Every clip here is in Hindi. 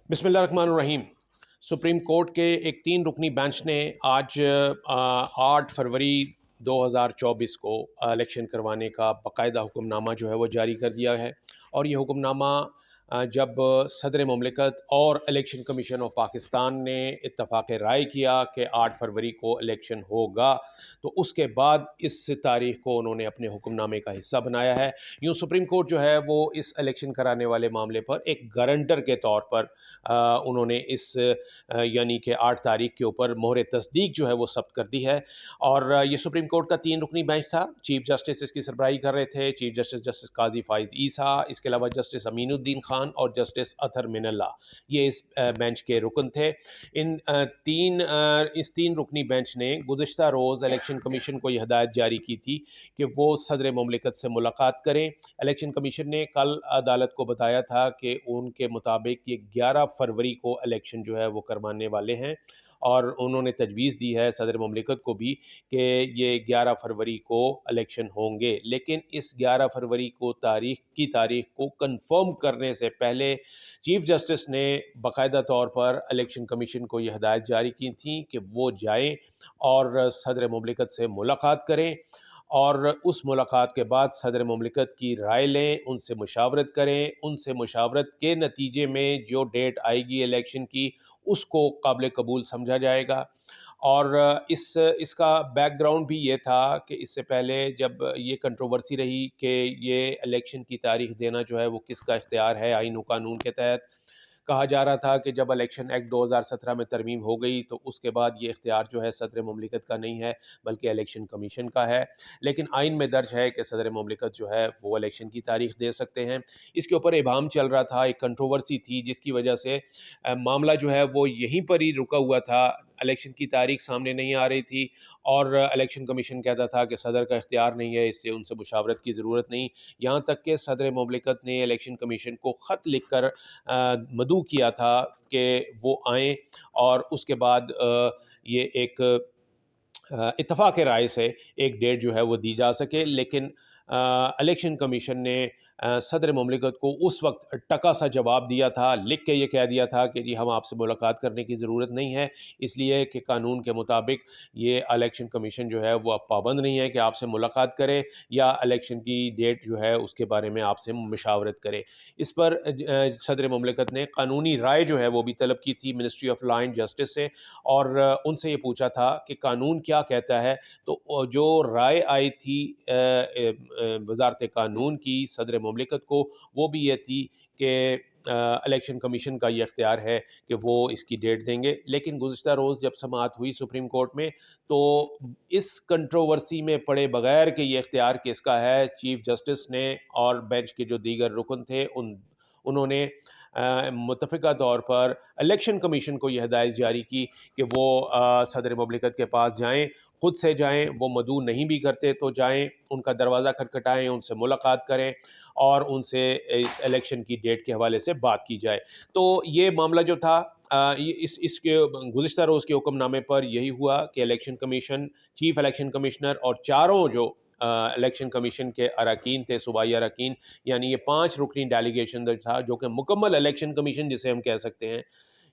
बिस्मिल्लाहिर्रहमानिर्रहीम। सुप्रीम कोर्ट के एक 3 रुकनी बेंच ने आज 8 फरवरी 2024 को इलेक्शन करवाने का बाकायदा हुक्मनामा जो है वो जारी कर दिया है। और ये हुक्मनामा जब सदर ममलिकत और इलेक्शन कमीशन ऑफ पाकिस्तान ने इत्तफाक राय किया कि 8 फरवरी को इलेक्शन होगा, तो उसके बाद इस तारीख को उन्होंने अपने हुक्मनामे का हिस्सा बनाया है। यूँ सुप्रीम कोर्ट जो है वो इस इलेक्शन कराने वाले मामले पर एक गारंटर के तौर पर उन्होंने इस यानी कि 8 तारीख के ऊपर मोहर तस्दीक जो है वो सब्त कर दी है। और ये सुप्रीम कोर्ट का 3 रुकनी बेंच था। चीफ जस्टिस इसकी सरबराही कर रहे थे, चीफ जस्टिस जस्टिस काजी फाइज ईसा, इसके अलावा जस्टिस अमीनुद्दीन खान और जस्टिस अतर मिनल्ला, ये इस बेंच के रुकन थे। इस 3 रुकनी बेंच ने गुज़िश्ता रोज़ इलेक्शन कमीशन को यह हदायत जारी की थी कि वो सदर ममलिकत से मुलाकात करें। इलेक्शन कमीशन ने कल अदालत को बताया था कि उनके मुताबिक ये 11 फरवरी को इलेक्शन जो है वो करवाने वाले हैं, और उन्होंने तजवीज़ दी है सदर ममलिकत को भी कि ये 11 फरवरी को इलेक्शन होंगे। लेकिन इस 11 फरवरी को तारीख को कंफर्म करने से पहले चीफ जस्टिस ने बाकायदा तौर पर इलेक्शन कमीशन को यह हदायत जारी की थी कि वो जाएं और सदर ममलिकत से मुलाकात करें, और उस मुलाकात के बाद सदर ममलिकत की राय लें, उनसे मुशावरत करें। उनसे मुशावरत के नतीजे में जो डेट आएगी इलेक्शन की, उसको काबिल कबूल समझा जाएगा। और इसका बैकग्राउंड भी ये था कि इससे पहले जब ये कंट्रोवर्सी रही कि ये इलेक्शन की तारीख देना जो है वो किसका इख्तियार है आईन व कानून के तहत, कहा जा रहा था कि जब इलेक्शन एक्ट 2017 में तरमीम हो गई तो उसके बाद ये इख्तियार जो है सदर ममलिकत का नहीं है बल्कि इलेक्शन कमीशन का है। लेकिन आइन में दर्ज है कि सदर ममलिकत जो है वो इलेक्शन की तारीख दे सकते हैं। इसके ऊपर इबाम चल रहा था, एक कंट्रोवर्सी थी जिसकी वजह से मामला जो है वो यहीं पर ही रुका हुआ था। इलेक्शन की तारीख सामने नहीं आ रही थी और इलेक्शन कमीशन कहता था कि सदर का इख्तियार नहीं है, इससे उनसे मुशावरत की ज़रूरत नहीं। यहाँ तक कि सदर ममलिकत ने इलेक्शन कमीशन को ख़त लिख कर मदऊ किया था कि वो आएँ, और उसके बाद ये एक इत्तफ़ाक़ राय से एक डेट जो है वो दी जा सके। लेकिन इलेक्शन कमीशन ने सदर ममलिकत को उस वक्त टका सा जवाब दिया था, लिख के ये कह दिया था कि जी हम आपसे मुलाकात करने की ज़रूरत नहीं है, इसलिए कि कानून के मुताबिक ये इलेक्शन कमीशन जो है वो अब पाबंद नहीं है कि आपसे मुलाकात करे या इलेक्शन की डेट जो है उसके बारे में आपसे मशावरत करे। इस पर सदर ममलिकत ने कानूनी राय जो है वो भी तलब की थी ministry of law and justice से, और उनसे ये पूछा था कि कानून क्या कहता है। तो जो राय आई थी वजारत कानून की सदर ममलिकत को, वो भी ये थी कि इलेक्शन कमीशन का ये इख्तियार है कि वो इसकी डेट देंगे। लेकिन गुज़िश्ता रोज़ जब समाअत हुई सुप्रीम कोर्ट में, तो इस कंट्रोवर्सी में पड़े बगैर कि ये इख्तियार किसका है, चीफ जस्टिस ने और बेंच के जो दीगर रुकन थे उन्होंने मुतफ़िका तौर पर इलेक्शन कमीशन को यह हदायत जारी की कि वो सदर ममलिकत के पास जाएँ, खुद से जाएँ, वो मदऊ नहीं भी करते तो जाएँ, उनका दरवाज़ा खटखटाएँ, उनसे मुलाकात करें और उनसे इस इलेक्शन की डेट के हवाले से बात की जाए। तो ये मामला जो था ये इसके गुज़िश्ता रोज़ के हुक्मनामे पर यही हुआ कि election commission, chief election commissioner और चारों जो इलेक्शन कमीशन के अरकान थे, सूबाई अरकान, यानी ये 5 रुकनी डेलीगेशन जो था, जो कि मुकम्मल इलेक्शन कमीशन जिसे हम कह सकते हैं,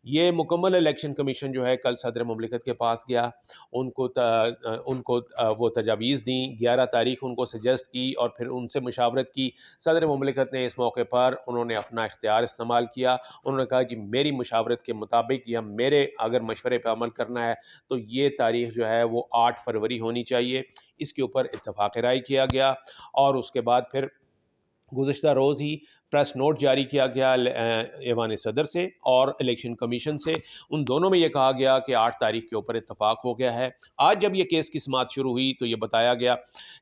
ये मुकम्मल इलेक्शन कमीशन जो है कल सदर ममलिकत के पास गया। उनको वो तजावीज़ दी, 11 तारीख उनको सजेस्ट की और फिर उनसे मुशावरत की। सदर ममलिकत ने इस मौके पर उन्होंने अपना इख्तियार इस्तेमाल किया। उन्होंने कहा कि मेरी मुशावरत के मुताबिक या मेरे अगर मशवरे पर अमल करना है तो ये तारीख जो है वो 8 फरवरी होनी चाहिए। इसके ऊपर इत्तफ़ाक़ राय किया गया और उसके बाद फिर गुज़िश्ता रोज़ ही प्रेस नोट जारी किया गया ऐवान सदर से और इलेक्शन कमीशन से। उन दोनों में ये कहा गया कि 8 तारीख के ऊपर इत्तफाक हो गया है। आज जब ये केस की समाअत शुरू हुई तो ये बताया गया,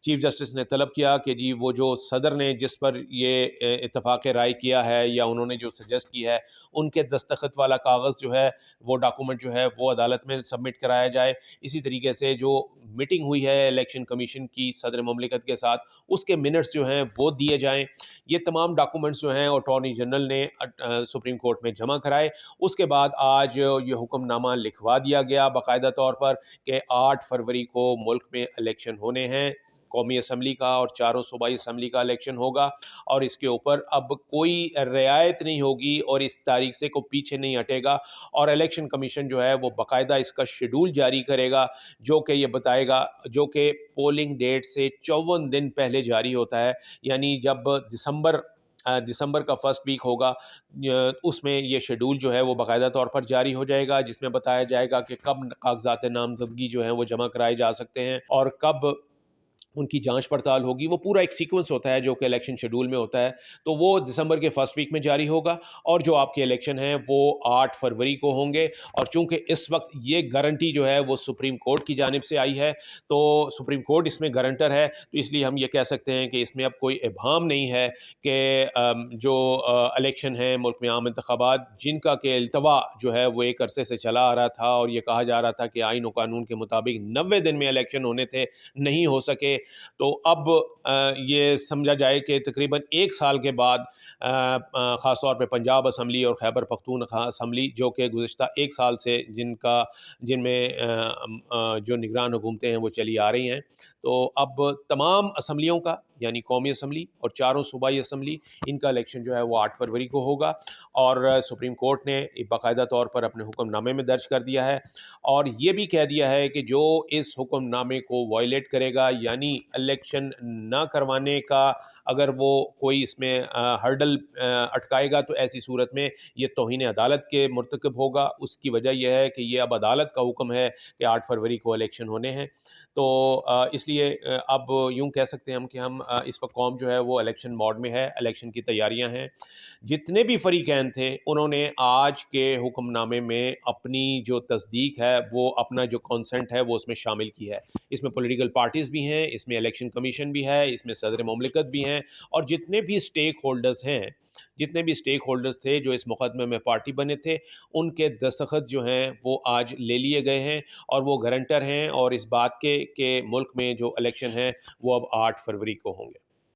चीफ जस्टिस ने तलब किया कि जी वो जो सदर ने जिस पर ये इत्तफाक राय किया है या उन्होंने जो सजेस्ट की है, उनके दस्तखत वाला कागज़ जो है, वो डॉक्यूमेंट जो है वो अदालत में सबमिट कराया जाए। इसी तरीके से जो मीटिंग हुई है इलेक्शन कमीशन की सदर ममलिकत के साथ, उसके मिनट्स जो हैं वो दिए जाएँ। ये तमाम डॉक्यूमेंट्स जो हैं अटॉर्नी जनरल ने सुप्रीम कोर्ट में जमा कराए। उसके बाद आज ये हुक्मनामा लिखवा दिया गया बाकायदा तौर पर कि 8 फरवरी को मुल्क में इलेक्शन होने हैं। कौमी असम्बली का और चारों सूबाई असम्बली का इलेक्शन होगा, और इसके ऊपर अब कोई रियायत नहीं होगी और इस तारीख से को पीछे नहीं हटेगा। और इलेक्शन कमीशन जो है वो बाकायदा इसका शेड्यूल जारी करेगा, जो कि ये बताएगा, जो कि पोलिंग डेट से 54 दिन पहले जारी होता है। यानी जब दिसंबर का फर्स्ट वीक होगा, उसमें ये शेड्यूल जो है वो बाकायदा तौर पर जारी हो जाएगा, जिसमें बताया जाएगा कि कब कागजात नामजदगी जो है वो जमा कराए जा सकते हैं और कब उनकी जांच पड़ताल होगी। वो पूरा एक सीक्वेंस होता है जो कि इलेक्शन शेड्यूल में होता है। तो वो दिसंबर के फर्स्ट वीक में जारी होगा, और जो आपके इलेक्शन हैं वो 8 फरवरी को होंगे। और चूंकि इस वक्त ये गारंटी जो है वो सुप्रीम कोर्ट की जानिब से आई है, तो सुप्रीम कोर्ट इसमें गारंटर है, तो इसलिए हम ये कह सकते हैं कि इसमें अब कोई इबाम नहीं है कि जो इलेक्शन है मुल्क में आम इंतखाबात जिनका के अल्तवा जो है वो एक अरसे से चला आ रहा था, और ये कहा जा रहा था कि आइन और कानून के मुताबिक 90 दिन में इलेक्शन होने थे, नहीं हो सके। तो अब ये समझा जाए कि तकरीबन 1 साल के बाद ख़ास तौर पे पंजाब असम्बली और खैबर पख्तूनख्वा असम्बली, जो कि गुज़िश्ता 1 साल से जिनमें जो निगरान हुकूमतें हैं वो चली आ रही हैं, तो अब तमाम असम्बलियों का, यानी कौमी असम्बली और चारों सूबाई असम्बली, इनका इलेक्शन जो है वो 8 फरवरी को होगा। और सुप्रीम कोर्ट ने बाकायदा तौर पर अपने हुक्मनामे में दर्ज कर दिया है, और ये भी कह दिया है कि जो इस हुक्मनामे को वायलेट करेगा, यानी इलेक्शन ना करवाने का अगर वो कोई इसमें हर्डल अटकाएगा, तो ऐसी सूरत में ये तौहीन अदालत के मुर्तकब होगा। उसकी वजह यह है कि ये अब अदालत का हुक्म है कि 8 फरवरी को इलेक्शन होने हैं। तो इसलिए अब यूँ कह सकते हैं हम कि हम इस वक्त कौम जो है वो इलेक्शन मोड में है, इलेक्शन की तैयारियां हैं। जितने भी फ़रीक़ैन थे उन्होंने आज के हुक्मनामे में अपनी जो तस्दीक है, वो अपना जो कंसेंट है वो उसमें शामिल की है। इसमें पॉलिटिकल पार्टीज़ भी हैं, इसमें इलेक्शन कमीशन भी है, इसमें सदर मुमलिकत भी हैं, और जितने भी स्टेक होल्डर्स थे जो इस मुकदमे में पार्टी बने थे, उनके दस्तखत जो हैं वो आज ले लिए गए हैं, और वो गारंटर हैं और इस बात के मुल्क में जो इलेक्शन है वो अब 8 फरवरी को होंगे।